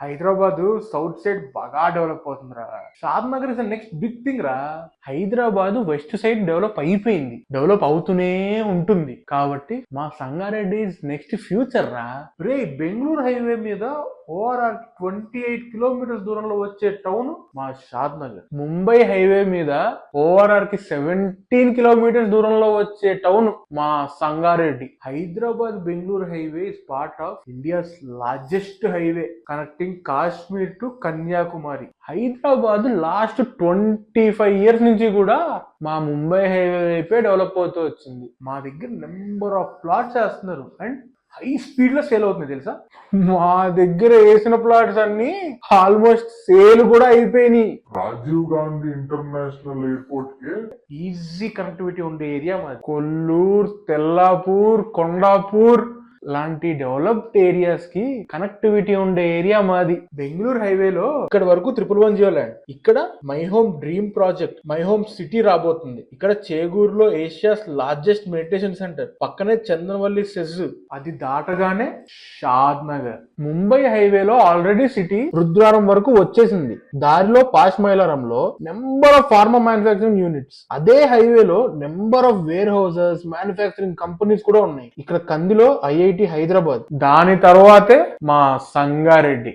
Hyderabad south side బాగా develop అవుతుందిరా. Shad Nagar is next big thing రా. హైదరాబాద్ వెస్ట్ సైడ్ డెవలప్ అయిపోయింది, డెవలప్ అవుతూనే ఉంటుంది. కాబట్టి మా సంగారెడ్డి నెక్స్ట్ ఫ్యూచర్ రా. రే బెంగళూరు హైవే మీద ఓవరాల్ 28 కిలోమీటర్స్ దూరంలో వచ్చే టౌన్ మా షాద్ నగర్. ముంబై హైవే మీద ఓవరాల్ కి 17 కిలోమీటర్స్ దూరంలో వచ్చే టౌన్ మా Sangareddy. Hyderabad Bengaluru highway is part of India's largest highway connecting Kashmir to Kanyakumari. Hyderabad last 25 years నుంచి కూడా మా ముంబై హైవే వైపే డెవలప్ అవుతూ వచ్చింది. మా దగ్గర నెంబర్ ఆఫ్ ప్లాట్స్ వేస్తున్నారు అండ్ హై స్పీడ్ లో సేల్ అవుతుంది తెలుసా. మా దగ్గర వేసిన ప్లాట్స్ అన్ని ఆల్మోస్ట్ సేల్ కూడా అయిపోయినాయి. రాజీవ్ గాంధీ ఇంటర్నేషనల్ ఎయిర్పోర్ట్ కి ఈజీ కనెక్టివిటీ ఉండే ఏరియా మాది. కొల్లూరు, తెల్లాపూర్, కొండాపూర్ లాంటి డెవలప్డ్ ఏరియాస్ కి కనెక్టివిటీ ఉండే ఏరియా మాది. బెంగళూరు హైవేలో ఇక్కడ వరకు 111 జియో ల్యాండ్. ఇక్కడ my home dream project, my home city రాబోతుంది. ఇక్కడ చేగూరులో ఏషియాస్ లార్జెస్ట్ మెడిటేషన్ సెంటర్, పక్కనే చందనవల్లి సెజ్, అది దాటగానే షాద్ నగర్. ముంబై హైవేలో ఆల్రెడీ సిటీ రుద్రారం వరకు వచ్చేసింది. దారిలో పాష్ మైలారంలో number of pharma manufacturing units. అదే హైవేలో number of warehouses, manufacturing companies కూడా ఉన్నాయి. ఇక్కడ కందిలో ఐఐటి హైదరాబాద్, దాని తర్వాతే మా సంగారెడ్డి.